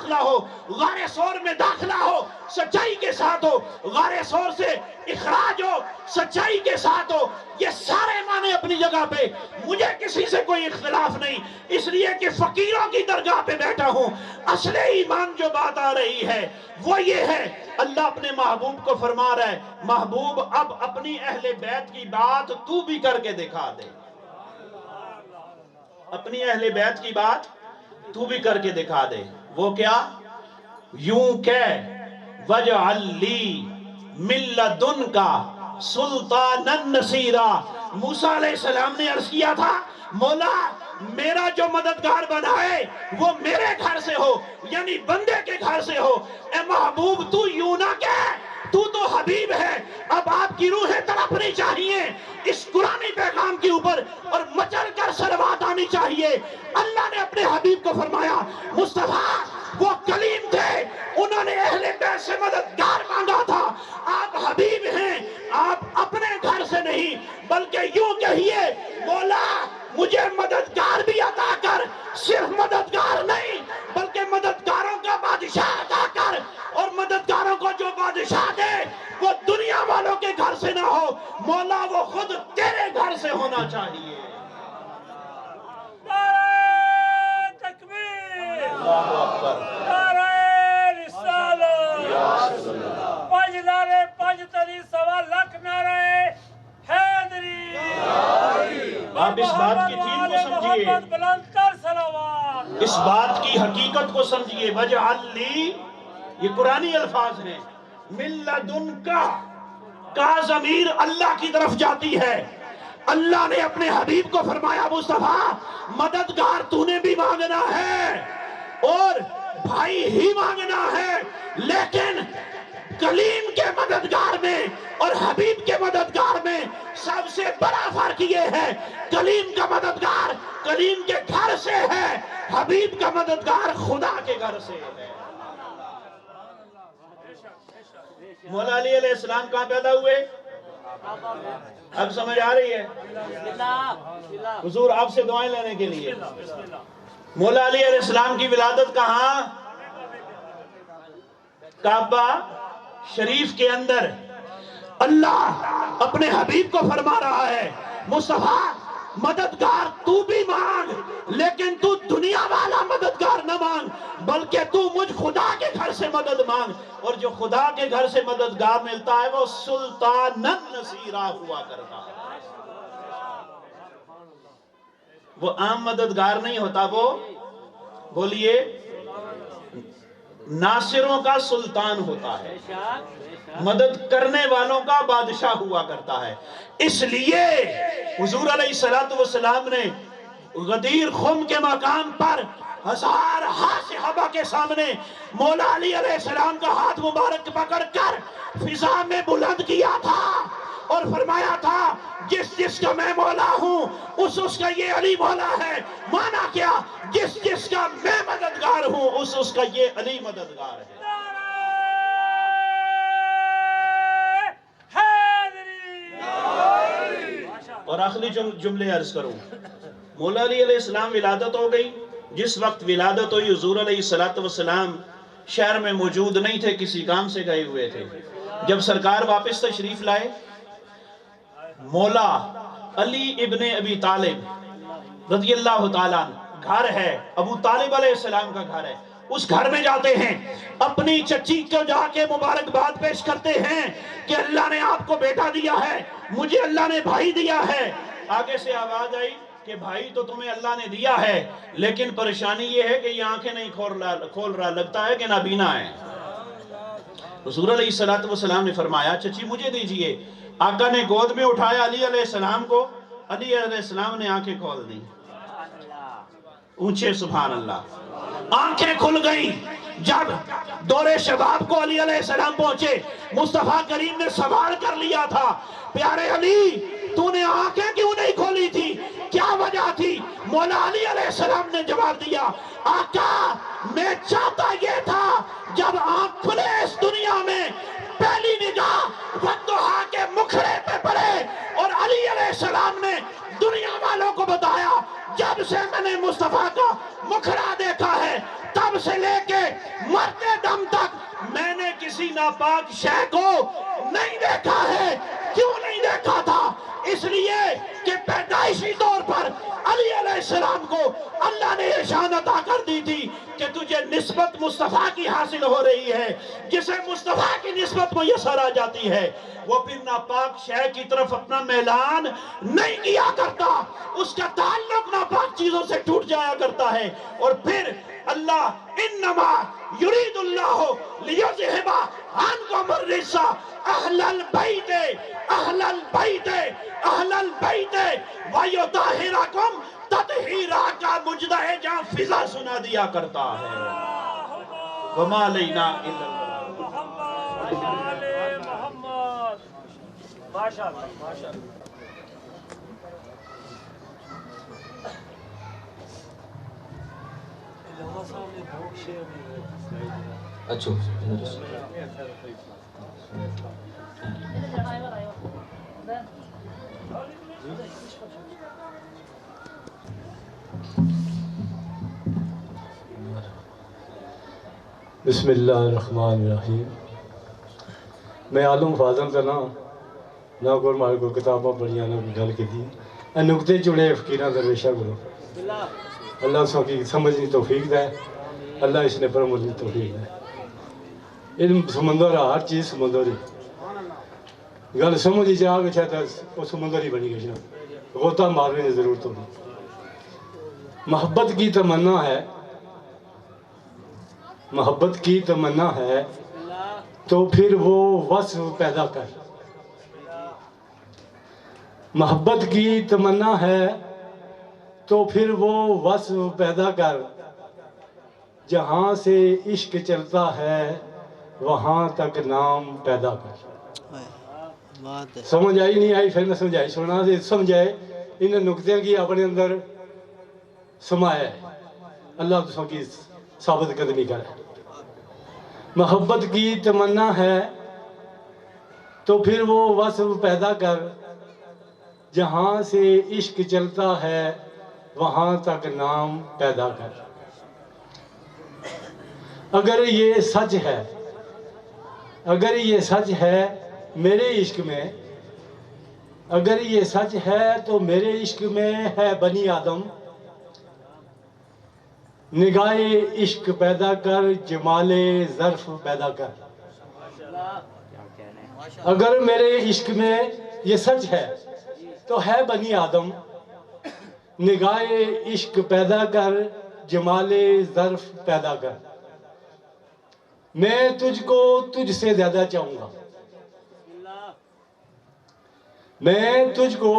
داخلہ ہو، غار ثور میں داخلہ ہو سچائی کے ساتھ ہو، غار ثور سے اخراج ہو سچائی کے ساتھ ہو، یہ سارے معنی اپنی جگہ پہ، مجھے کسی سے کوئی اختلاف نہیں، اس لیے کہ فقیروں کی درگاہ پہ بیٹھا ہوں۔ اصل ایمان جو بات آ رہی ہے وہ یہ ہے، اللہ اپنے محبوب کو فرما رہا ہے، محبوب اب اپنی اہل بیت کی بات تو بھی کر کے دکھا دے، اپنی اہل بیت کی بات تو بھی کر کے دکھا دے۔ وہ کیا؟ یوں کہ وَجْعَلْ لِي مِن لَدُنْكَ سُلْطَانًا نَصِيرًا، موسیٰ علیہ السلام نے عرض کیا تھا مولا میرا جو مددگار بنائے وہ میرے گھر سے ہو، یعنی بندے کے گھر سے ہو۔ اے محبوب تو یوں نہ کہہ، تو حبیب ہے، اب آپ کی روحیں تڑپنی چاہیے اس قرآنی پیغام کے اوپر اور مچل کر صلوات آنی چاہیے۔ اللہ نے اپنے حبیب کو فرمایا مصطفیٰ وہ کلیم تھے، انہوں نے اہل بیت سے مددگار مانگا تھا، آپ حبیب ہیں، آپ اپنے گھر سے نہیں بلکہ یوں کہیے مولا مجھے مددگار بھی عطا کر، صرف مددگار نہیں بلکہ مددگاروں کا بادشاہ عطا کر، اور مددگاروں کو جو بادشاہ دے وہ دنیا والوں کے گھر سے نہ ہو، مولا وہ خود تیرے گھر سے ہونا چاہیے۔ نعرہ تکبیر، اللہ اکبر، نعرہ رسالت، پنج نعرے پنج تری سوا لکھ نعرہ حیدری، آپ اس بات کی تھیم کو سمجھیے، محمد بلند تر صلوات، اس بات کی حقیقت کو سمجھیے۔ وَجْعَلْ لِي، یہ قرآنی الفاظ ہیں، مِن لَدُنْكَ کا ضمیر اللہ کی طرف جاتی ہے۔ اللہ نے اپنے حبیب کو فرمایا مصطفیٰ مددگار تو نے بھی مانگنا ہے اور بھائی ہی مانگنا ہے، لیکن کلیم کے مددگار میں اور حبیب کے مددگار میں سب سے بڑا فرق یہ ہے، کلیم کا مددگار کلیم کے گھر سے ہے، حبیب کا مددگار خدا کے گھر سے ہے۔ مولا علی علیہ السلام کہاں پیدا ہوئے؟ اب سمجھ آ رہی ہے؟ حضور آپ سے دعائیں لینے کے لیے، مولا علی علیہ السلام کی ولادت کہاں؟ کعبہ شریف کے اندر۔ اللہ اپنے حبیب کو فرما رہا ہے مصطفیٰ مددگار تو بھی مانگ، لیکن تو دنیا والا مددگار نہ مانگ بلکہ تو مجھ خدا کے گھر سے مدد مانگ، اور جو خدا کے گھر سے مددگار ملتا ہے وہ سلطانً نصیرا ہوا کرتا ہے، وہ عام مددگار نہیں ہوتا، وہ بولیے ناصروں کا سلطان ہوتا ہے، مدد کرنے والوں کا بادشاہ ہوا کرتا ہے۔ اس لیے حضور علیہ السلام نے غدیر خم کے مقام پر ہزار صحابہ کے سامنے مولا علی علیہ السلام کا ہاتھ مبارک پکڑ کر فضا میں بلند کیا تھا اور فرمایا تھا جس جس کا میں مولا ہوں اس کا یہ علی مولا ہے۔ مانا کیا؟ جس جس کا میں مددگار ہوں اس کا یہ علی مددگار ہے۔ اور آخری جملے عرض کروں، مولا علی علیہ السلام ولادت ہو گئی، جس وقت ولادت ہوئی حضور علیہ السلام شہر میں موجود نہیں تھے، کسی کام سے گئے ہوئے تھے۔ جب سرکار واپس تشریف لائے، مولا علی ابن ابی طالب رضی اللہ تعالیٰ گھر ہے، ابو طالب علیہ السلام کا گھر ہے، اس گھر میں جاتے ہیں، اپنی چچی کو جا کے مبارکباد پیش کرتے ہیں کہ اللہ نے آپ کو بیٹا دیا ہے، مجھے اللہ نے بھائی دیا ہے۔ آگے سے آواز آئی کہ بھائی تو تمہیں اللہ نے دیا ہے، لیکن پریشانی یہ ہے کہ یہ آنکھیں نہیں کھول رہا، لگتا ہے کہ نابینا ہے۔ حضور علیہ السلام نے فرمایا چچی مجھے دیجئے۔ آقا نے گود میں اٹھایا علی علیہ السلام کو، علی علیہ السلام نے آنکھیں کھول دی۔ اونچے سبحان اللہ، آنکھیں کھل گئیں۔ جب دور شباب کو علی علیہ السلام پہنچے، مصطفیٰ کریم نے سوال کر لیا تھا پیارے علی تو نے آنکھیں کیوں نہیں کھولی تھی، کیا وجہ تھی؟ مولا علی علیہ السلام نے جواب دیا آقا میں چاہتا یہ تھا جب آنکھ کھلے اس دنیا میں پہلی نگاہ وقتہا کے مکھڑے پہ پڑے، اور علی علیہ السلام نے دنیا والوں کو بتایا جب سے میں نے مصطفیٰ کا مکھڑا دیکھا ہے تب سے لے کے آمینہ پاک شہ کو نہیں دیکھا ہے. کیوں نہیں دیکھا تھا؟ اس لیے کہ پیدائشی طور پر علی علیہ السلام کو اللہ نے یہ شان عطا کر دی تھی کہ تجھے نسبت مصطفیٰ کی حاصل ہو رہی ہے. جسے مصطفیٰ کی نسبت میسر آ جاتی ہے وہ پھر ناپاک شے کی طرف اپنا میلان نہیں کیا کرتا. اس کا تعلق ناپاک چیزوں سے ٹوٹ جایا کرتا ہے. اور پھر اللہ انما یرید اللہ لیذہب عنکم الرجس اہل البیت اہل البیت اہل البیت ویطہرکم تطہیرا کا مجدہ ہے جہاں فضا سنا دیا کرتا ہے. وما علینا الا البلاغ. محمد آل محمد. ماشاءاللہ ماشاءاللہ. اچھا بسم اللہ الرحمن الرحیم. میں عالم فاضل کا نام نہ کوئی مارے کو کتاباں پڑھیاں نہ کوئی گل کی تھی. اے نکتے چڑے فقیرہ درویشہ کرو. اللہ سو کی سمجھنی توفیق دے. اللہ اس نے پر عمل توفیق دے. علم سمندر ہے، ہر چیز سمندر ہی. گل سمجھ جا کے چاہتا وہ سمندر ہی بنی گئی. غوطہ مارنے کی ضرورت ہوگی. محبت کی تمنا ہے، محبت کی تمنا ہے تو پھر وہ وصف پیدا کر. محبت کی تمنا ہے تو پھر وہ وصف پیدا کر. جہاں سے عشق چلتا ہے وہاں تک نام پیدا کر. سمجھ آئی نہیں آئی پھر میں سمجھائی سننا سے سمجھائے ان نکتوں کی اپنے اندر سمایا ہے. اللہ تو کی ثابت قدمی کرے. محبت کی تمنا ہے تو پھر وہ وصف پیدا کر. جہاں سے عشق چلتا ہے وہاں تک نام پیدا کر. اگر یہ سچ ہے، اگر یہ سچ ہے میرے عشق میں، اگر یہ سچ ہے تو میرے عشق میں ہے بنی آدم. نگاہ عشق پیدا کر، جمال ظرف پیدا کر. اگر میرے عشق میں یہ سچ ہے تو ہے بنی آدم. نگاہ عشق پیدا کر، جمال ظرف پیدا کر. میں تجھ کو تجھ سے زیادہ چاہوں گا. میں تجھ کو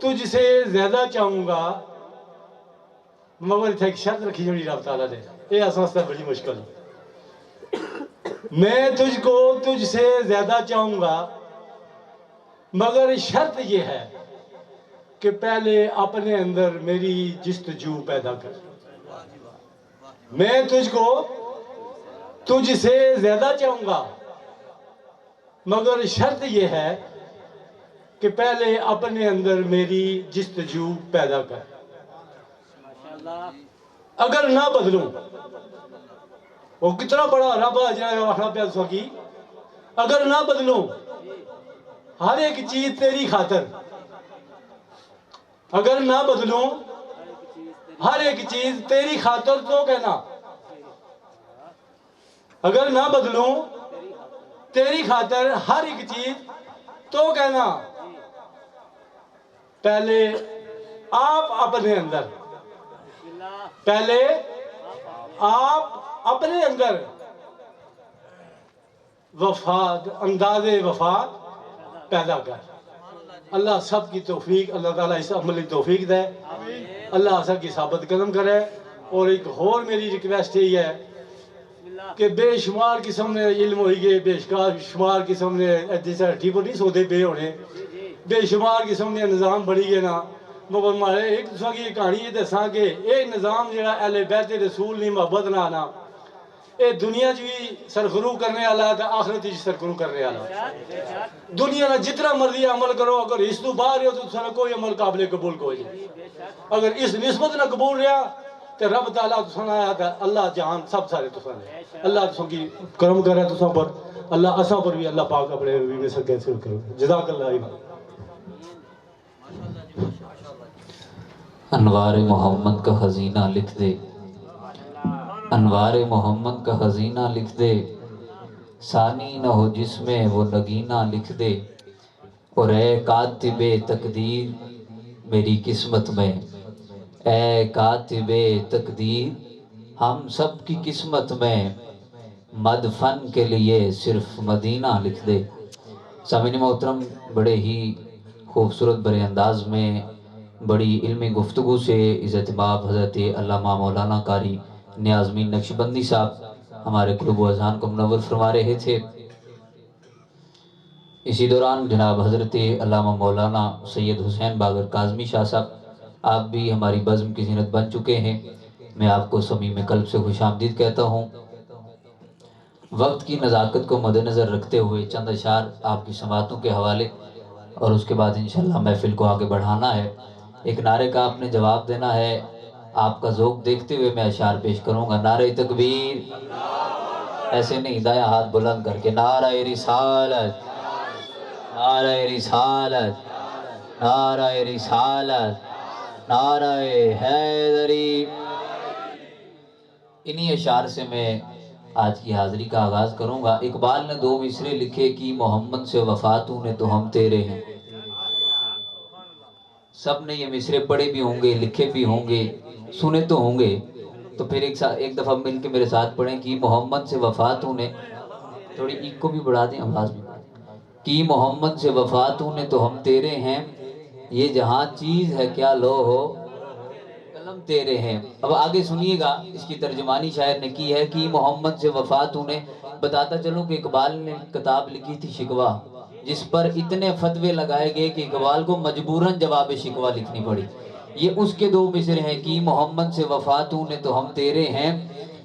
تجھ سے زیادہ چاہوں گا. مگر اتنا ایک شرط رکھی جوڑی رب تعالیٰ نے، یہ اساس ہے بڑی مشکل. میں تجھ کو تجھ سے زیادہ چاہوں گا مگر شرط یہ ہے کہ پہلے اپنے اندر میری جستجو پیدا کر. میں تجھ کو تجھ سے زیادہ چاہوں گا مگر شرط یہ ہے کہ پہلے اپنے اندر میری جستجو پیدا کر. اگر نہ بدلوں، وہ کتنا بڑا رب آجنا پہ سکی. اگر نہ بدلوں ہر ایک چیز تیری خاطر، اگر نہ بدلوں ہر ایک چیز تیری خاطر تو کہنا. اگر نہ بدلوں تیری خاطر ہر ایک چیز تو کہنا. پہلے آپ اپنے اندر، پہلے آپ اپنے اندر وفاد، انداز وفاد پیدا کر. اللہ سب کی توفیق، اللہ تعالیٰ اس عملی توفیق دے. اللہ سب کی ثابت قدم کرے. اور ایک اور میری ریکویسٹ یہ ہے کہ بے شمار قسم نے علم ہوئی گئے، بے شمار قسم نے جیسا ٹھیک نہیں سودے پہ ہونے، بے شمار قسم نے نظام بڑھی گئے نا. مگر مارے ایک دوسرا کی کہانی یہ دساں کہ یہ نظام جڑا اہل بیت رسول نہیں محبت نہ آنا، یہ دنیا بھی سرخرو کرنے والا ہے تو آخرت بھی سرخرو کرنے والا. دنیا نہ جتنا مرضی عمل کرو، اگر اس تو باہر ہو تو سارا کوئی عمل قابل قبول کوئی نہیں. اگر اس نسبت نہ قبول رہا تو رب تعالیٰ تو سنا آیا تھا. اللہ جہان سب سارے تو سنے. اللہ تو کی کرم کرے تو پر اللہ اسا پر بھی اللہ پاک اپنے نبی میں سے کیسے کرو. جزاک اللہ. انوار محمد کا خزینہ لکھ دے، انوار محمد کا خزینہ لکھ دے، ثانی نہ ہو جس میں وہ نگینہ لکھ دے. اور اے کاتب تقدیر میری قسمت میں، اے کاتب تقدیر ہم سب کی قسمت میں مدفن کے لیے صرف مدینہ لکھ دے. سامعین محترم، بڑے ہی خوبصورت برے انداز میں بڑی علمی گفتگو سے عزت باب حضرت علامہ مولانا قاری نیازمین نقشبندی صاحب ہمارے قلوب و اذہان کو منور فرما رہے تھے. اسی دوران جناب حضرت علامہ مولانا سید حسین باقر کاظمی شاہ صاحب آپ بھی ہماری بزم کی زینت بن چکے ہیں. میں آپ کو صمیم قلب سے خوش آمدید کہتا ہوں. وقت کی نزاکت کو مد نظر رکھتے ہوئے چند اشعار آپ کی سماعتوں کے حوالے اور اس کے بعد انشاءاللہ محفل کو آگے بڑھانا ہے. ایک نعرے کا آپ نے جواب دینا ہے. آپ کا ذوق دیکھتے ہوئے میں اشعار پیش کروں گا. نعرہ تکبیر، ایسے نہیں، دایاں ہاتھ بلند کر کے. نعرہ رسالت، نعرہ رسالت، نعرہ رسالت، نعرہ حیدری. انہی اشعار سے میں آج کی حاضری کا آغاز کروں گا. اقبال نے 2 مصرے لکھے کہ محمد سے وفاتوں نے تو ہم تیرے ہیں. سب نے یہ مصرے پڑھے بھی ہوں گے، لکھے بھی ہوں گے، سنے تو ہوں گے. تو پھر ایک دفعہ مل کے میرے ساتھ پڑھیں کہ محمد سے وفاتوں نے، تھوڑی ایک کو بھی بڑھا دیں آواز میں، کہ محمد سے وفاتوں نے تو ہم تیرے ہیں، یہ جہاں چیز ہے کیا لو ہو قلم تیرے ہیں. اب آگے سنیے گا، اس کی ترجمانی شاعر نے کی ہے کہ محمد سے وفاتوں نے. بتاتا چلوں کہ اقبال نے کتاب لکھی تھی شکوہ، جس پر اتنے فتوے لگائے گئے کہ اقبال کو مجبوراً جواب شکوہ لکھنی پڑی. یہ اس کے 2 مصرے ہیں کہ محمد سے وفاتوں نے تو ہم تیرے ہیں،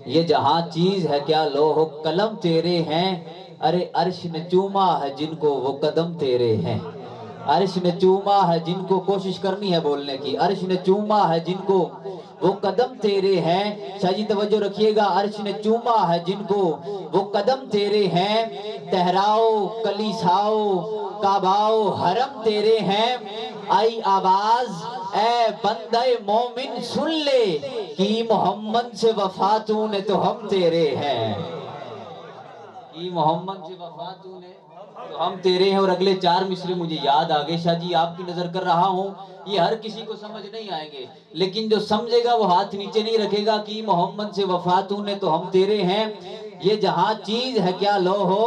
یہ جہاں چیز ہے کیا لو ہو قلم تیرے ہیں. ارے عرش نے چوما ہے جن کو وہ قدم تیرے ہیں. عرش نے چوما ہے جن کو، کوشش کرنی ہے بولنے کی، عرش نے چوما ہے جن کو وہ قدم تیرے ہیں. شاہ جی توجہ رکھیے گا. عرش نے چوما ہے جن کو وہ قدم تیرے ہیں، تہراؤ کلیساؤ کعباؤ حرم تیرے ہیں. آئی آواز اے بندہ مومن سن لے کہ محمد سے وفاتوں نے تو ہم تیرے ہیں، کہ محمد سے وفاتوں نے تو ہم تیرے ہیں. اور اگلے 4 مصرے مجھے یاد آگے. شاہ جی آپ کی نظر کر رہا ہوں، یہ ہر کسی کو سمجھ نہیں آئیں گے، لیکن جو سمجھے گا وہ ہاتھ نیچے نہیں رکھے گا. کہ محمد سے وفاتوں نے تو ہم تیرے ہیں، یہ جہاں چیز ہے کیا لو ہو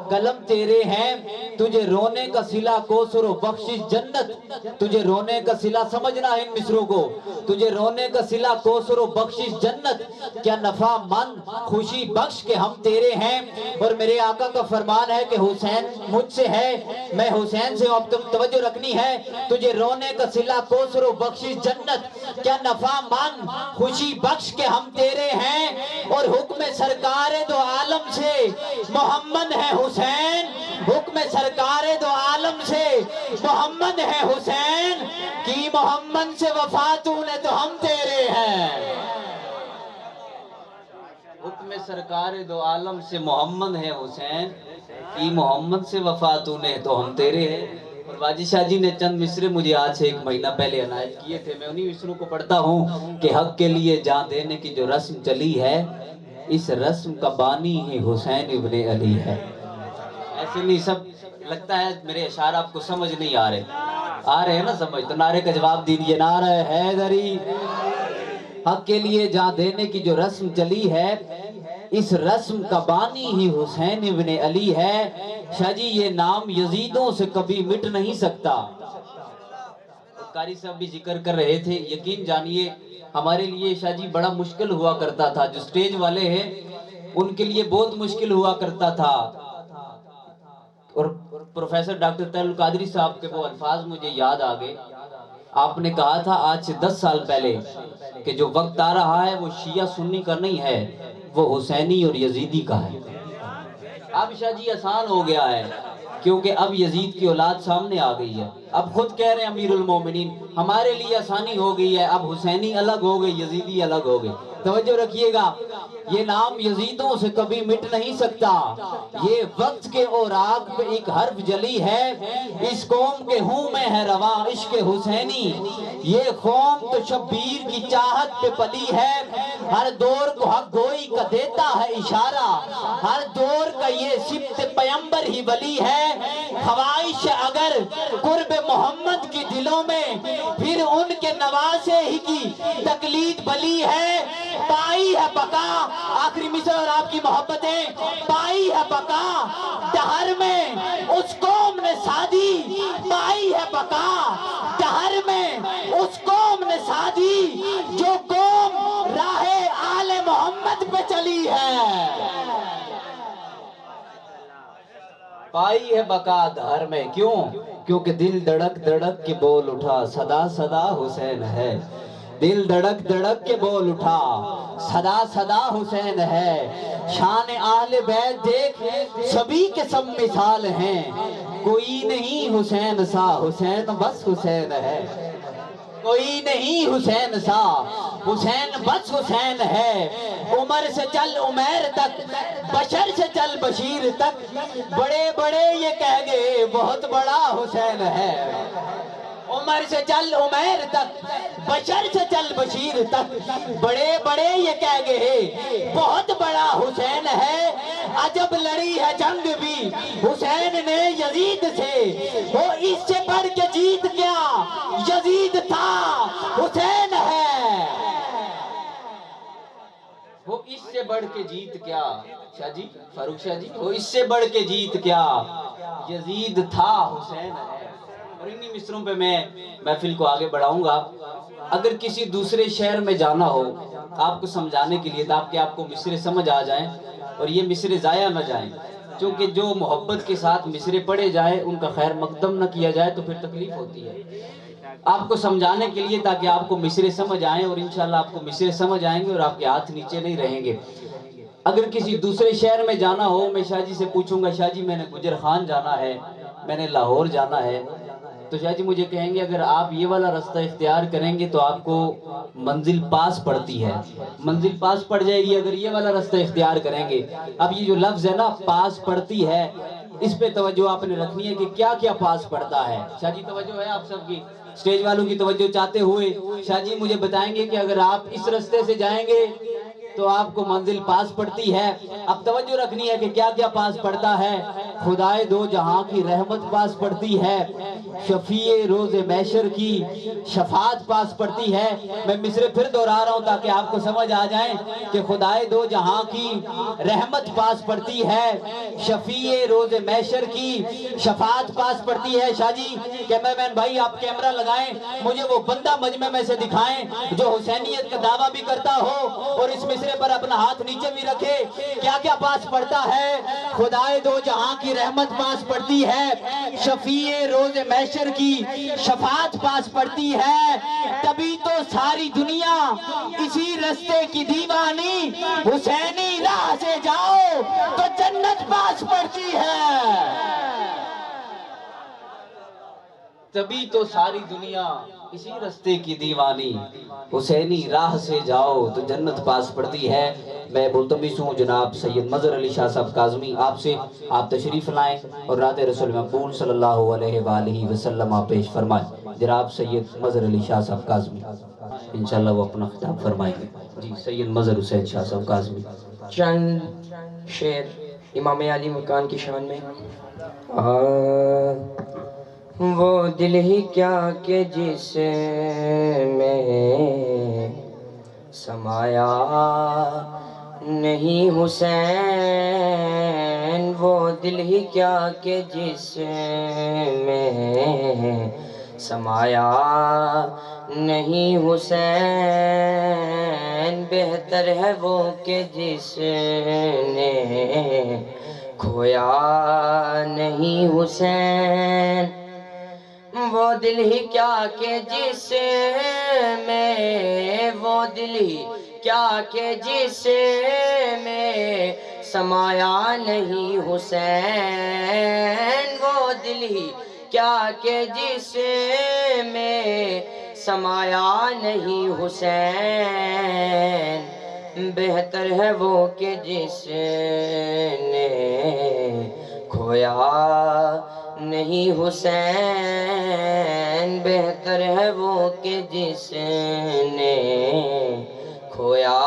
قلم تیرے ہیں. تجھے رونے کا صلہ کوثر و بخشش جنت، تجھے رونے کا صلہ، سمجھنا ہے ان مصروں کو، تجھے رونے کا صلہ کوثر و بخشش جنت، کیا نفع مند خوشی بخش کے ہم تیرے ہیں. اور میرے آقا کا فرمان ہے کہ حسین مجھ سے ہے، میں حسین سے. اب تم توجہ رکھنی ہے. تجھے رونے کا صلہ کوثر و بخشش جنت، کیا نفع مند خوشی بخش کے ہم تیرے ہیں. اور حکم سرکار دو عالم سے محمد ہے حسین، حکم سرکار دو عالم سے محمد ہے حسین، کی محمد سے وفاتوں نے تو ہم تیرے ہیں. حکم سرکار دو عالم سے محمد ہے حسین، کی محمد سے وفاتوں نے تو ہم تیرے ہیں. اور واجی شاہ جی نے چند مصرے مجھے آج سے 1 مہینہ پہلے عنایت کیے تھے. میں انہی مصروں کو پڑھتا ہوں کہ حق کے لیے جان دینے کی جو رسم چلی ہے، اس رسم کا بانی ہی حسین ابن علی ہے. ایسے نہیں، سب لگتا ہے میرے اشعار آپ کو سمجھ نہیں آ رہے ہیں نا سمجھ؟ تو نعرے کا جواب دیجئے. نعرہ حیدری. حق کے لیے جان دینے کی جو رسم چلی ہے، اس رسم کا بانی ہی حسین ابن علی ہے. شاہ جی یہ نام یزیدوں سے کبھی مٹ نہیں سکتا. قاری صاحب بھی ذکر کر رہے تھے. یقین جانیے ہمارے لیے شاہ جی بڑا مشکل ہوا کرتا تھا، جو سٹیج والے ہیں ان کے لیے بہت مشکل ہوا کرتا تھا. اور پروفیسر ڈاکٹر طاہر القادری صاحب کے وہ الفاظ مجھے یاد آ گئے. آپ نے کہا تھا آج سے 10 سال پہلے کہ جو وقت آ رہا ہے وہ شیعہ سنی کا نہیں ہے، وہ حسینی اور یزیدی کا ہے. اب شاہ جی آسان ہو گیا ہے، کیونکہ اب یزید کی اولاد سامنے آ گئی ہے. اب خود کہہ رہے ہیں امیر المومنین، ہمارے لیے آسانی ہو گئی ہے. اب حسینی الگ ہو گئی، یزیدی الگ ہو گئی. توجہ رکھیے گا. یہ نام یزیدوں سے کبھی مٹ نہیں سکتا، یہ وقت کے اوراق پہ ایک حرف جلی ہے، اس قوم کے ہوں میں ہے رواں عشق حسینی، یہ قوم تو شبیر کی چاہت پہ پلی ہے، ہر دور کو حق گوئی کا دیتا ہے اشارہ، ہر دور کا یہ سبت پیمبر ہی ولی ہے، خواہش اگر قرب محمد کی دلوں میں، پھر ان کے نواسے ہی کی تقلید بلی ہے، پائی ہے بقا، آخری مصرع اور آپ کی محبتیں، پائی ہے بقا دہر میں اس قوم نے سادی، پائی ہے بقا دہر میں اس قوم نے سادی، جو قوم راہ آل محمد پہ چلی ہے، پائی ہے بقا دہر میں، کیوں؟ کیونکہ دل دھڑک دھڑک کے بول اٹھا صدا صدا حسین ہے، دل دھڑک دھڑک کے بول اٹھا صدا صدا حسین ہے، شان اہل بیت دیکھ سبھی کے سب مثال ہیں، کوئی نہیں حسین سا، حسین بس حسین ہے، کوئی نہیں حسین سا، حسین بس حسین ہے، عمر سے چل عمیر تک، بشر سے چل بشیر تک، بڑے بڑے یہ کہہ گئے بہت بڑا حسین ہے، عمر سے چل عمیر تک، بشر سے چل بشیر تک، بڑے بڑے یہ کہہ گئے بہت بڑا حسین ہے، عجب لڑی ہے جنگ بھی حسین نے یزید سے، وہ اس سے بڑھ کے جیت کیا یزید تھا حسین ہے، وہ اس سے بڑھ کے جیت کیا شاہ جی فاروق شاہ جی، وہ اس سے بڑھ کے جیت کیا یزید تھا حسین ہے۔ اور انہی مصروں پہ میں محفل کو آگے بڑھاؤں گا۔ اگر کسی دوسرے شہر میں جانا ہو آپ کو سمجھانے کے لیے تاکہ آپ کو مصرے سمجھ آ جائیں اور یہ مصرے ضائع نہ جائیں، کیونکہ جو محبت کے ساتھ مصرے پڑھے جائیں ان کا خیر مقدم نہ کیا جائے تو پھر تکلیف ہوتی ہے، آپ کو سمجھانے کے لیے تاکہ آپ کو مصرے سمجھ آئیں، اور انشاءاللہ آپ کو مصرے سمجھ آئیں گے اور آپ کے ہاتھ نیچے نہیں رہیں گے۔ اگر کسی دوسرے شہر میں جانا ہو، میں شاہ جی سے پوچھوں گا شاہ جی میں نے گجر خان جانا ہے، میں نے لاہور جانا ہے، تو شاہ جی مجھے کہیں گے اگر آپ یہ والا رستہ اختیار کریں گے تو آپ کو منزل پاس پڑتی ہے، منزل پاس پڑ جائے گی اگر یہ والا رستہ اختیار کریں گے۔ اب یہ جو لفظ ہے نا پاس پڑتی ہے، اس پہ توجہ آپ نے رکھنی ہے کہ کیا کیا پاس پڑتا ہے۔ شاہ جی توجہ ہے آپ سب کی، سٹیج والوں کی توجہ چاہتے ہوئے شاہ جی مجھے بتائیں گے کہ اگر آپ اس رستے سے جائیں گے تو آپ کو منزل پاس پڑتی ہے۔ اب توجہ رکھنی ہے کہ کیا کیا پاس پڑتا ہے۔ خدائے دو جہاں کی رحمت پاس پڑتی ہے، شفیع روز محشر کی شفاعت پاس پڑتی ہے۔ میں مصرے پھر دہرا رہا ہوں تاکہ آپ کو سمجھ آ جائیں کہ خدائے دو جہاں کی رحمت پاس پڑتی ہے، شفیع روز محشر کی شفاعت پاس پڑتی ہے۔ شاہ جی کیمرہ مین بھائی آپ کیمرہ لگائیں، مجھے وہ بندہ مجمع میں سے دکھائیں جو حسینیت کا دعویٰ بھی کرتا ہو اور اس مصرے پر اپنا ہاتھ نیچے بھی رکھے۔ کیا کیا پاس پڑتا ہے؟ خدائے دو جہاں کی رحمت پاس پڑتی ہے، شفیع روز محشر کی شفاعت پاس پڑتی ہے، تبھی تو ساری دنیا اسی رستے کی دیوانی، حسینی راہ سے جاؤ تو جنت پاس پڑتی ہے، تبھی تو ساری دنیا اسی رستے کی دیوانی، حسینی راہ سے جاؤ تو جنت پاس پڑتی ہے۔ میں ملتمس ہوں جناب سید مظہر علی شاہ صاحب کاظمی آپ سے آپ تشریف لائیں اور رات رسول مقبول صلی اللہ علیہ وآلہ وسلم آپ پیش فرمائیں۔ جناب سید مظہر علی شاہ صاحب کاظمی انشاءاللہ وہ اپنا خطاب فرمائیں گے۔ جی سید مظہر حسین شاہ صاحب کاظمی۔ چند شعر امام علی مکان کی شان میں۔ وہ دل ہی کیا کہ جس میں سمایا نہیں حسین، وہ دل ہی کیا کہ جس میں سمایا نہیں حسین، بہتر ہے وہ کہ جس نے کھویا نہیں حسین، وہ دل ہی کیا کہ جس میں، وہ دل ہی کیا کہ جس میں سمایا نہیں حسین، وہ دل ہی کیا کہ جس میں سمایا نہیں حسین، بہتر ہے وہ کہ جس نے کھویا نہیں حسین، بہتر ہے وہ کہ جس نے کھویا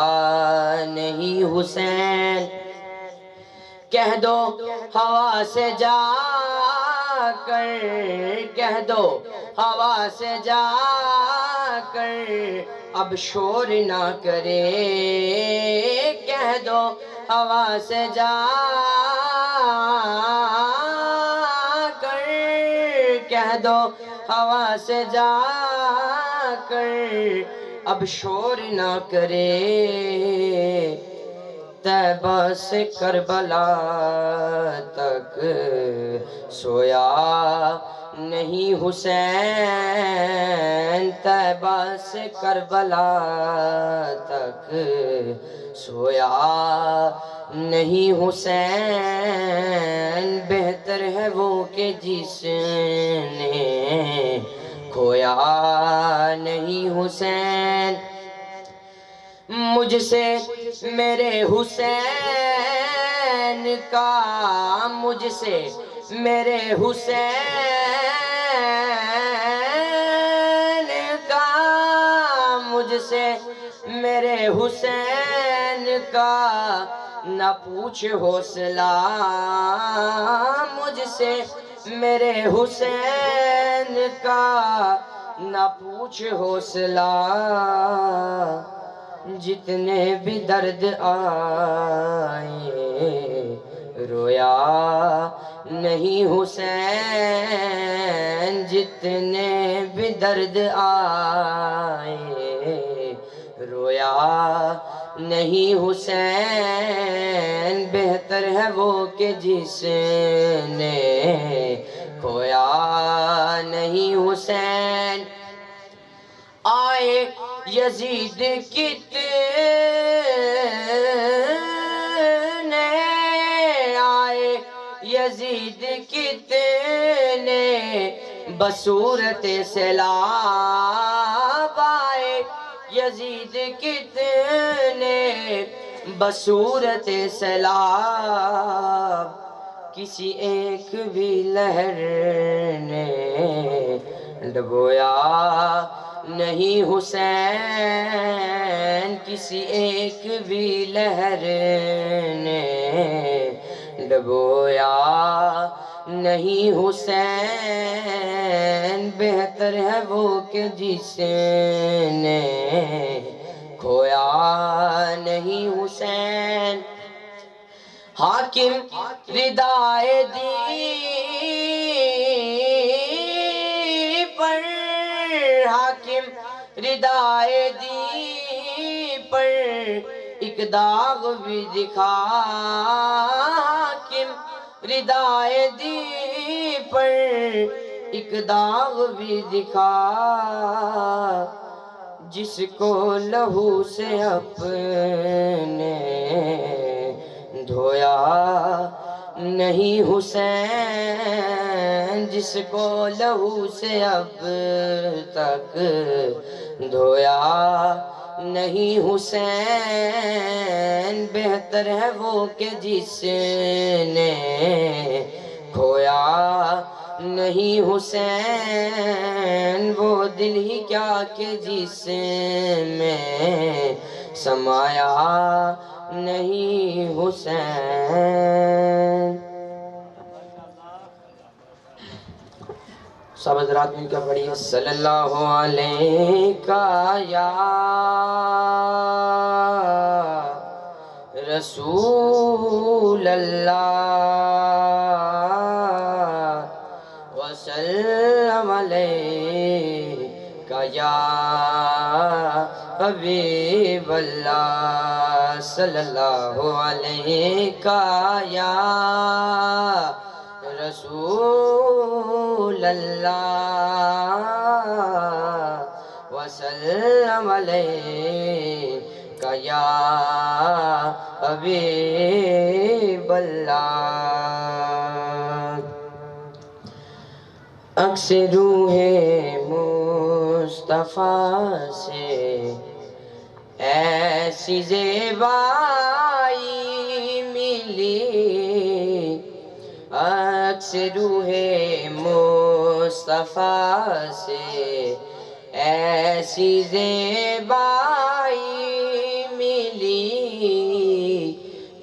نہیں حسین۔ کہہ دو ہوا سے جا کر، کہہ دو ہوا سے جا کر اب شور نہ کرے، کہہ دو ہوا سے جا کر، کہہ دو ہوا سے جا کر اب شور نہ کرے، طیبہ سے کربلا تک سویا نہیں حسین، طیبہ سے کربلا تک سویا نہیں حسین، بہتر ہے وہ کہ جس نے کھویا نہیں حسین۔ مجھ سے میرے حسین کا، مجھ سے میرے حسین کا، مجھ سے میرے حسین کا نہ پوچھ حوصلہ، مجھ سے میرے حسین کا نہ پوچھ حوصلہ، جتنے بھی درد آئے رویا نہیں حسین، جتنے بھی درد آئے رویا نہیں حسین، بہتر ہے وہ کہ جس نے کھویا نہیں حسین۔ آئے یزید کتنے، آئے یزید کتنے بصورت سیلاب، آئے یزید کتنے بصورت سیلاب، کسی ایک بھی لہر نے ڈبویا نہیں حسین، کسی ایک بھی لہر نے ڈبویا نہیں حسین، بہتر ہے وہ کہ جس نے کھویا نہیں حسین۔ حاکم ردائے دی پر، حاکم ردائے دی پر ایک داغ بھی دکھا، حاکم ردائے دی پر ایک داغ بھی دکھا، جس کو لہو سے اپنے دھویا نہیں حسین، جس کو لہو سے اب تک دھویا نہیں حسین، بہتر ہے وہ کہ جس نے کھویا نہیں حسین، وہ دل ہی کیا کہ جس میں سمایا نہیں حسین۔ سب حضرات مل کر پڑھیے صلی اللہ علیہ یا رسول اللہ، وسلم علیہ یا حبیب اللہ، صلی اللہ علیہ یا رسول اللہ، وسلم علیہ یا حبیب اللہ۔ عکس روح مصطفیٰ سے ایسی زیبائی ملی عکس روح مصطفیٰ سے، ایسی زیبائی ملی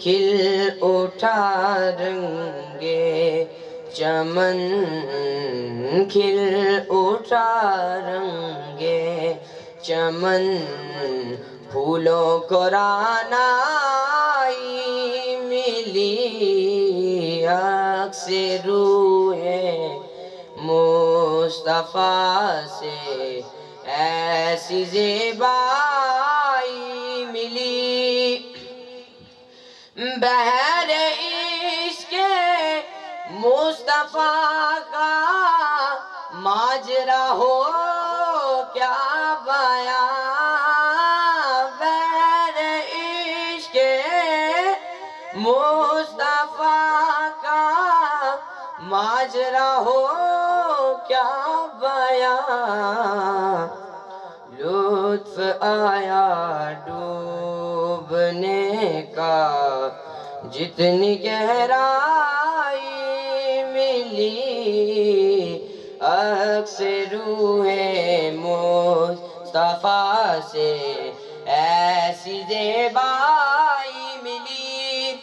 کھل اٹھا رنگ چمن، کھل اٹھا رنگ چمن، پھولوں کو رعنائی ملی عکس روح مصطفیٰ سے، ایسی زیبائی ملی بحر عشق مصطفیٰ کا ماجرا ہو کیا بیان، بحر عشق مصطفیٰ کا ماجرا ہو کیا بیان، لطف آیا ڈوبنے کا جتنی گہرائی ملی عکس روح مصطفیٰ سے، ایسی زیبائی ملی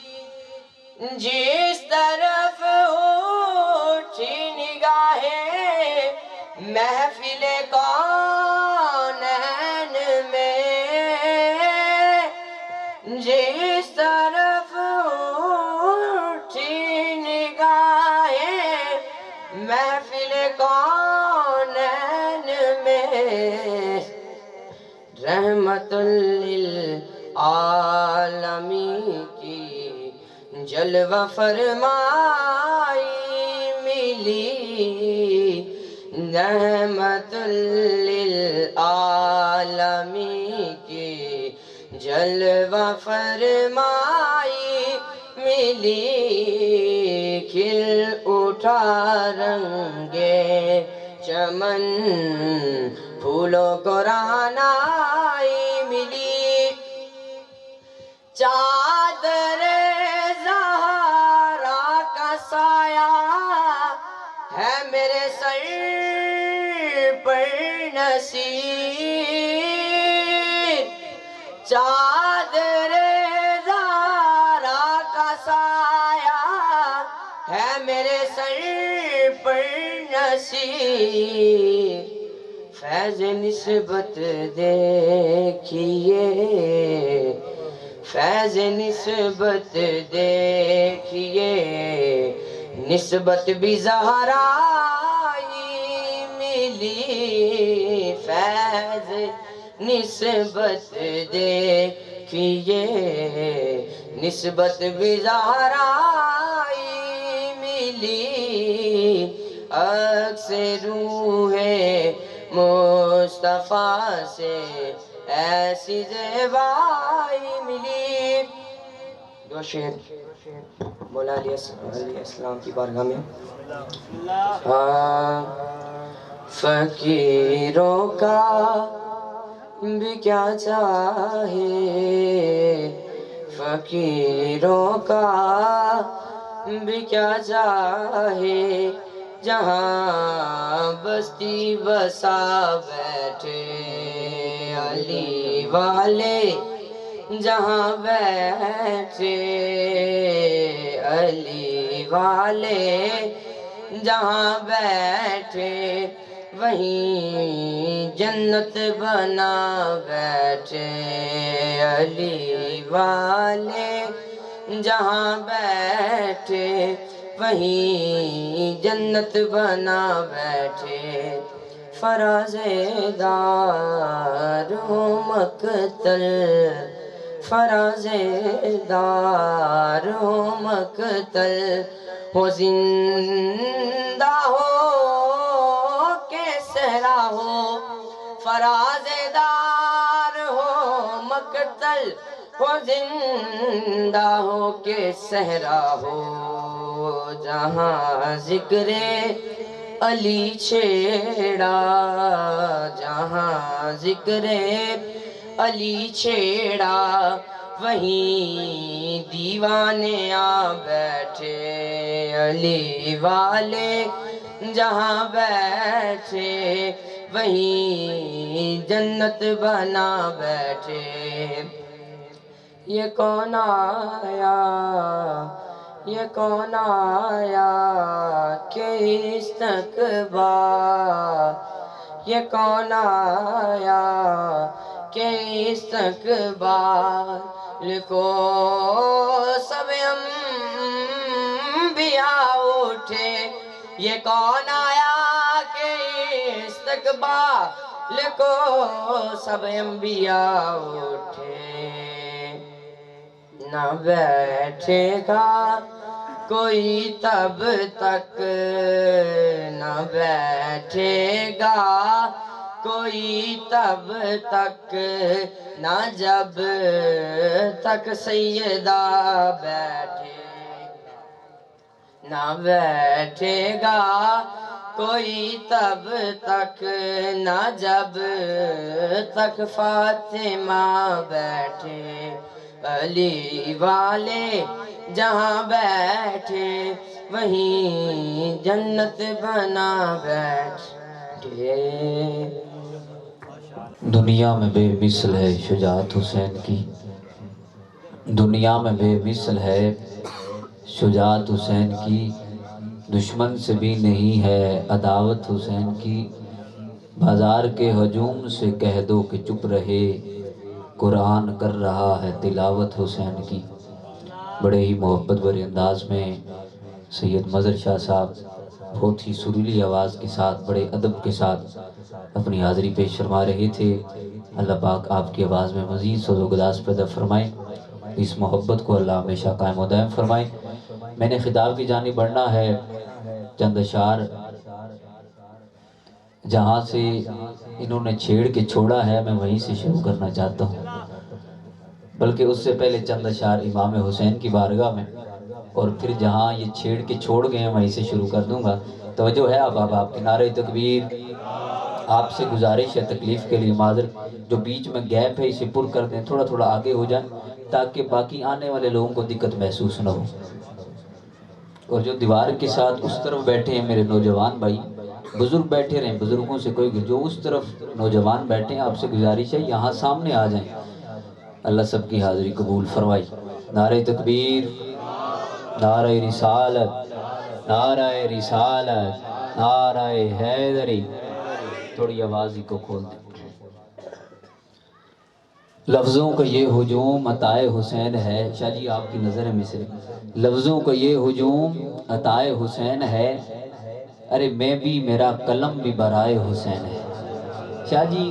جس طرف اٹھی نگاہیں محفل کونین میں، جس طرف اٹھی نگاہیں محفل کونین میں، رحمت للعالمین کی جلوہ فرمائی ملی، رحمت للعالمین کی جلوہ فرمائی ملی، کھل اٹھا رنگ چمن، پھولوں کو رعنائی ملی، چادر زہرا کا سایہ ہے میرے سر پر نصیب، چادر زہرا کا سایہ ہے میرے سر پر نصیب، فیض نسبت دیکھیے، فیض نسبت دیکھیے، نسبت بھی زہرائی ملی، فیض نسبت دیکھیے، نسبت بھی زہرائی ملی عکس روح مصطفیٰ سے، ایسی زیبائی ملی۔ دو شعر مولا علیہ السلام کی بارگاہ میں۔ فقیروں کا بھی کیا چاہے، فقیروں کا بھی کیا چاہے، جہاں بستی بسا بیٹھے علی والے، جہاں بیٹھے علی والے، جہاں بیٹھے وہیں جنت بنا بیٹھے علی والے، جہاں بیٹھے وہیں جنت بنا بیٹھے، فراز دار ہو مقتل، فراز دار ہو مقتل، ہو زندہ ہو کہ صحرا ہو، فراز دار ہو مقتل، ہو زندہ ہو کہ صحرا ہو، جہاں ذکر علی چھیڑا، جہاں ذکر علی چھیڑا وہیں دیوانے آ بیٹھے علی والے جہاں بیٹھے وہیں جنت بنا بیٹھے یہ کون آیا یہ کون آیا کہ استقبال یہ کون آیا کہ استقبال کو سب انبیاء اٹھے یہ کون آیا کہ استقبال کو سب انبیاء اٹھے نہ بیٹھے گا کوئی تب تک نہ بیٹھے گا کوئی تب تک نہ جب تک سیدہ بیٹھے نہ بیٹھے گا کوئی تب تک نہ جب تک فاطمہ بیٹھے علی والے جہاں بیٹھے وہیں جنت بنا بیٹھے دنیا میں بے مثل ہے شجاعت حسین کی دنیا میں بے مثل ہے شجاعت حسین کی دشمن سے بھی نہیں ہے عداوت حسین کی بازار کے ہجوم سے کہہ دو کہ چپ رہے قرآن کر رہا ہے تلاوت حسین کی بڑے ہی محبت بھرے انداز میں سید مظہر شاہ صاحب بہت ہی سریلی آواز کے ساتھ بڑے ادب کے ساتھ اپنی حاضری پیش فرما رہے تھے اللہ پاک آپ کی آواز میں مزید سوز و گداز پیدا فرمائے اس محبت کو اللہ ہمیشہ قائم و دائم فرمائے میں نے خطاب کی جانب بڑھنا ہے چند اشعار جہاں سے انہوں نے چھیڑ کے چھوڑا ہے میں وہیں سے شروع کرنا چاہتا ہوں بلکہ اس سے پہلے چند اشعار امام حسین کی بارگاہ میں اور پھر جہاں یہ چھیڑ کے چھوڑ گئے ہیں وہیں سے شروع کر دوں گا توجہ ہے آپ کے نعرہ تکبیر آپ سے گزارش ہے تکلیف کے لیے معذر جو بیچ میں گیپ ہے اسے پر کر دیں تھوڑا تھوڑا آگے ہو جائیں تاکہ باقی آنے والے لوگوں کو دقت محسوس نہ ہو اور جو دیوار کے ساتھ اس طرف بیٹھے ہیں میرے نوجوان بھائی بزرگ بیٹھے رہیں بزرگوں سے کوئی جو اس طرف نوجوان بیٹھے ہیں آپ سے گزارش ہے یہاں سامنے آ جائیں اللہ سب کی حاضری قبول فرمائی نعرہ تکبیر نعرہ رسالت نعرہ رسالت نعرہ حیدری تھوڑی آواز ہی کو کھول دیں لفظوں کا یہ ہجوم عطائے حسین ہے شاہ جی آپ کی نظر ہے مصری لفظوں کا یہ ہجوم عطائے حسین ہے ارے میں بھی میرا قلم بھی برائے حسین ہے شاہ جی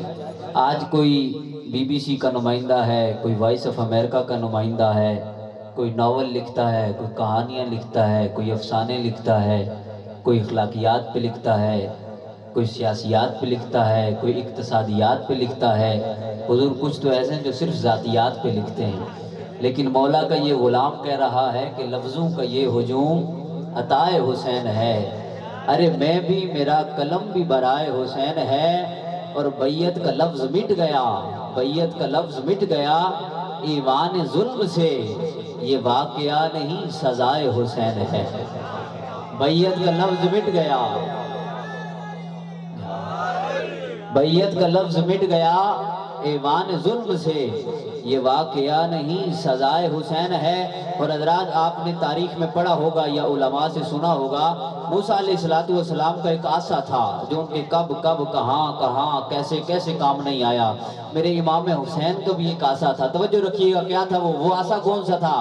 آج کوئی بی بی سی کا نمائندہ ہے کوئی وائس آف امریکہ کا نمائندہ ہے کوئی ناول لکھتا ہے کوئی کہانیاں لکھتا ہے کوئی افسانے لکھتا ہے کوئی اخلاقیات پہ لکھتا ہے کوئی سیاسیات پہ لکھتا ہے کوئی اقتصادیات پہ لکھتا ہے حضور کچھ تو ایسے ہیں جو صرف ذاتیات پہ لکھتے ہیں لیکن مولا کا یہ غلام کہہ رہا ہے کہ لفظوں کا یہ ہجوم عطائے حسین ہے ارے میں بھی میرا قلم بھی برائے حسین ہے اور بیعت کا لفظ مٹ گیا بیعت کا لفظ مٹ گیا ایوان ظلم سے یہ واقعہ نہیں سزائے حسین ہے بیعت کا لفظ مٹ گیا بیعت کا لفظ مٹ گیا ایوان ظلم سے یہ واقعہ نہیں سزائے حسین ہے اور حضرات آپ نے تاریخ میں پڑھا ہوگا یا علماء سے سنا ہوگا موسیٰ علیہ السلام کا ایک عصا تھا جو ان کے کب کہاں کیسے کیسے کام نہیں آیا میرے امام حسین کا بھی ایک عصا تھا توجہ رکھیے گا کیا تھا وہ عصا کون سا تھا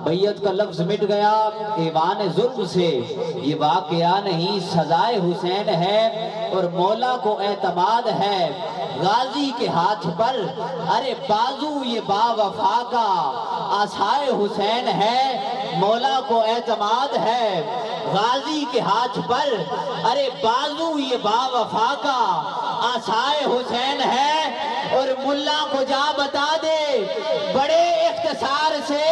بیعت کا لفظ مٹ گیا ایوان ظلم سے یہ واقعہ نہیں سزائے حسین ہے اور مولا کو اعتماد ہے غازی کے ہاتھ پر ارے بازو یہ با وفا کا عصائے حسین ہے مولا کو اعتماد ہے غازی کے ہاتھ پر ارے بازو یہ با وفا کا عصائے حسین ہے اور ملا کو جا بتا دے بڑے اختصار سے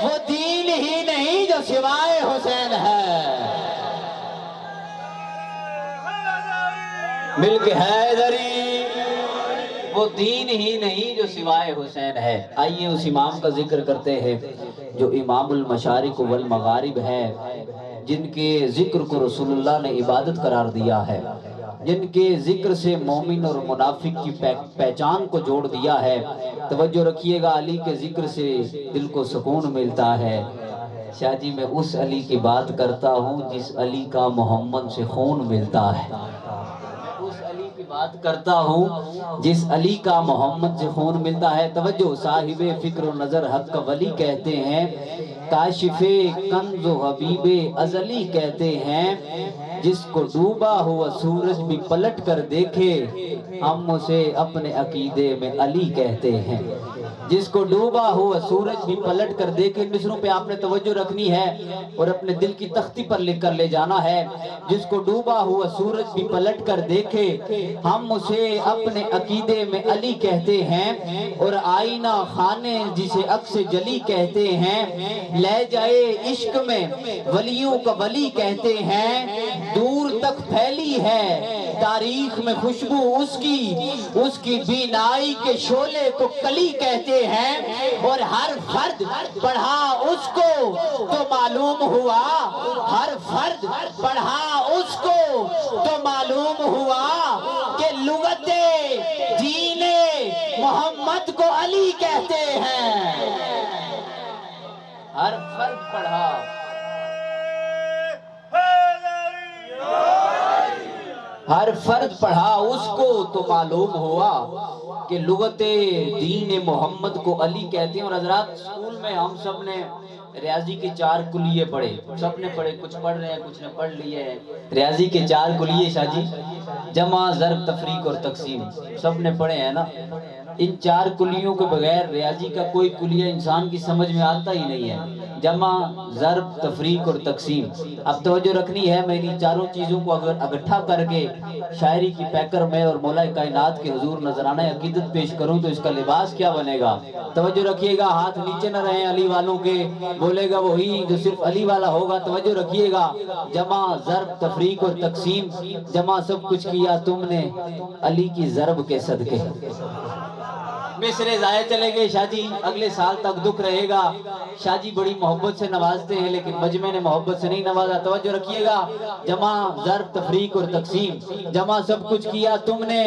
وہ دین ہی نہیں جو سوائے حسین ہے مل کے حیدری وہ دین ہی نہیں جو سوائے حسین ہے۔ آئیے اس امام کا ذکر کرتے ہیں جو امام المشارق والمغارب ہے، جن کے ذکر کو رسول اللہ نے عبادت قرار دیا ہے، جن کے ذکر سے مومن اور منافق کی پہچان کو جوڑ دیا ہے۔ توجہ رکھیے گا، علی کے ذکر سے دل کو سکون ملتا ہے۔ شاہ جی میں اس علی کی بات کرتا ہوں جس علی کا محمد سے خون ملتا ہے، اس علی کی بات کرتا ہوں جس علی کا محمد سے خون ملتا ہے۔ توجہ، صاحب فکر و نظر حق کا ولی کہتے ہیں، کاشف کنز و حبیب ازلی کہتے ہیں، جس کو ڈوبا ہوا سورج بھی پلٹ کر دیکھے ہم اسے اپنے عقیدے میں علی کہتے ہیں۔ جس کو ڈوبا ہوا سورج بھی پلٹ کر دیکھے، مصروں پہ آپ نے توجہ رکھنی ہے اور اپنے دل کی تختی پر لکھ کر لے جانا ہے۔ جس کو ڈوبا ہوا سورج بھی پلٹ کر دیکھے ہم اسے اپنے عقیدے میں علی کہتے ہیں، اور آئینہ خانے جسے عکس جلی کہتے ہیں، لے جائے عشق میں ولیوں کا ولی کہتے ہیں، دور تک پھیلی ہے تاریخ میں خوشبو اس کی بینائی کے شعلے کو کلی کہتے ہیں، اور ہر فرد پڑھا اس کو تو معلوم ہوا، ہر فرد پڑھا اس کو تو معلوم ہوا کہ لغت دین محمد کو علی کہتے ہیں۔ ہر فرد پڑھا، ہر فرد پڑھا اس کو تو معلوم ہوا کہ لغت دین محمد کو علی کہتے ہیں۔ اور حضرات، اسکول میں ہم سب نے ریاضی کے 4 کلیے پڑھے، سب نے پڑھے، کچھ پڑھ رہے ہیں کچھ نے پڑھ لیے ہیں۔ ریاضی کے 4 کلیے شاہ جی، جمع، ضرب، تفریق اور تقسیم، سب نے پڑھے ہیں نا۔ ان 4 کلیوں کے بغیر ریاضی کا کوئی کلیہ انسان کی سمجھ میں آتا ہی نہیں ہے، جمع، ضرب، تفریق اور تقسیم۔ اب توجہ رکھنی ہے، میں ان چاروں چیزوں کو اگر اکٹھا کر کے شاعری کی پیکر میں اور مولا کائنات کے حضور نذرانہ عقیدت پیش کروں تو اس کا لباس کیا بنے گا؟ توجہ رکھیے گا، ہاتھ نیچے نہ رہیں علی والوں کے، بولے گا وہی جو صرف علی والا ہوگا۔ توجہ رکھیے گا، جمع، ضرب، تفریق اور تقسیم، جمع سب کچھ کیا تم نے علی کی ضرب کے صدقے۔ مصرے ضائع چلے گئے شاہ جی، اگلے سال تک دکھ رہے گا۔ شاہ جی بڑی محبت سے نوازتے ہیں لیکن مجمع نے محبت سے نہیں نوازا۔ توجہ رکھیے گا، جمع، ضرب، تفریق اور تقسیم، جمع سب کچھ کیا تم نے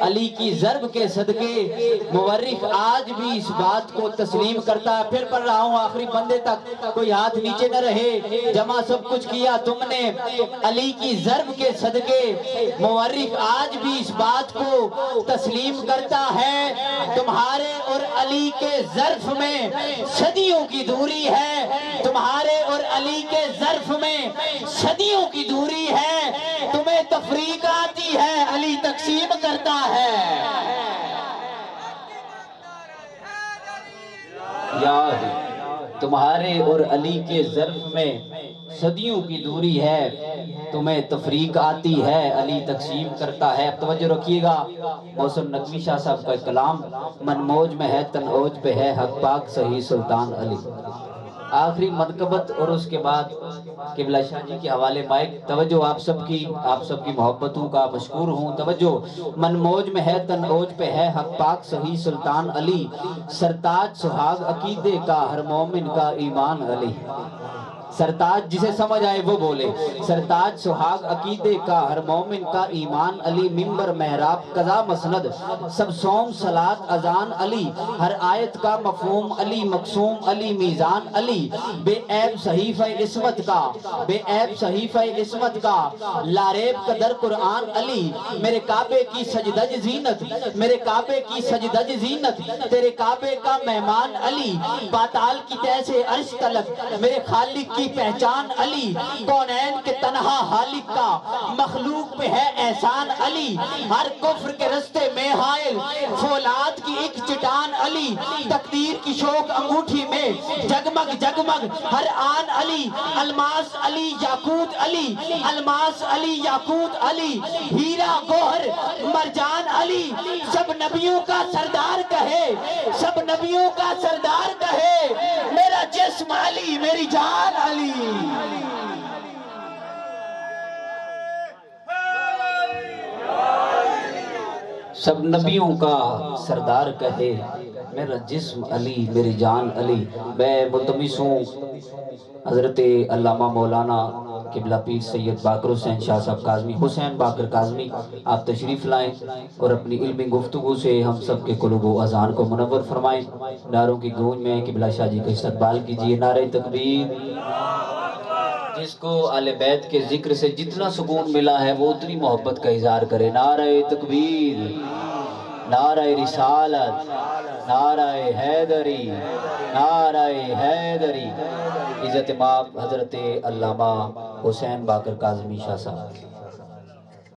علی کی ضرب کے صدقے۔ مورخ آج بھی اس بات کو تسلیم کرتا ہے، پھر پڑھ رہا ہوں آخری بندے تک، کوئی ہاتھ نیچے نہ رہے۔ جمع سب کچھ کیا تم نے علی کی ضرب کے صدقے، مورخ آج بھی اس بات کو تسلیم کرتا ہے، تمہارے اور علی کے ظرف میں صدیوں کی دوری ہے، تمہارے اور علی کے ظرف میں صدیوں کی دوری ہے، تمہیں تفریق آتی ہے، علی تقسیم کرتا ہے۔ یاد، تمہارے اور علی کے ظرف میں صدیوں کی دوری ہے، تمہیں تفریق آتی ہے، علی تقسیم کرتا ہے۔ اب توجہ رکھیے گا، محسن نقوی شاہ صاحب کا کلام، من موج میں ہے تن اوج پہ ہے حق پاک صحیح سلطان علی۔ آخری منقبت اور اس کے بعد قبلہ شاہ جی کے حوالے مائک۔ توجہ، آپ سب کی محبتوں کا مشکور ہوں۔ توجہ، من موج میں ہے تن اوج پہ ہے حق پاک صحیح سلطان علی، سرتاج سہاگ عقیدے کا ہر مومن کا ایمان علی۔ سرتاج جسے سمجھ آئے وہ بولے، سرتاج سہاگ عقیدے کا ہر مومن کا ایمان علی، ممبر محراب قضا مسند سب سوم صلات اذان علی، ہر آیت کا مفہوم علی، مقسوم علی، میزان علی، بے عیب صحیفہ عصمت کا، بے عیب صحیفہ عصمت کا، لاریب قدر قرآن علی، میرے کعبے کی سجدج زینت، میرے کعبے کی سجدج زینت، تیرے کعبے کا مہمان علی، پاتال کی تہ سے عرش تلک میرے خالق کی پہچان علی، کونین کے تنہا خالق کا مخلوق پہ ہے احسان علی، ہر کفر کے رستے میں حائل فولاد کی ایک چٹان علی، تقدیر کی شوق انگوٹھی میں جگمگ جگمگ ہر آن علی، الماس علی یاقوت علی، الماس علی یاقوت علی، ہیرا گوہر مرجان علی، سب نبیوں کا سردار کہے، سب نبیوں کا سردار کہے، میرا جسم علی میری جان علی۔ سب نبیوں کا سردار کہے میرا جسم علی میری جان علی. میں ملتمس ہوں حضرت علامہ مولانا قبلہ پیر سید باقر حسین شاہ صاحب کاظمی، حسین باقر کاظمی، آپ تشریف لائیں اور اپنی علمی گفتگو سے ہم سب کے قلوب و اذان کو منور فرمائیں. نعروں کی گونج میں قبلہ شاہ جی کا استقبال کیجیے. نعرہ تکبیر. جس کو اہل بیت کے ذکر سے جتنا سکون ملا ہے وہ اتنی محبت کا اظہار کرے. نعرہ تکبیر، نعرہ رسالت، نعرہ حیدری، نعرہ حیدری. عزت مآب حضرت علامہ حسین باقر کاظمی شاہ صاحب.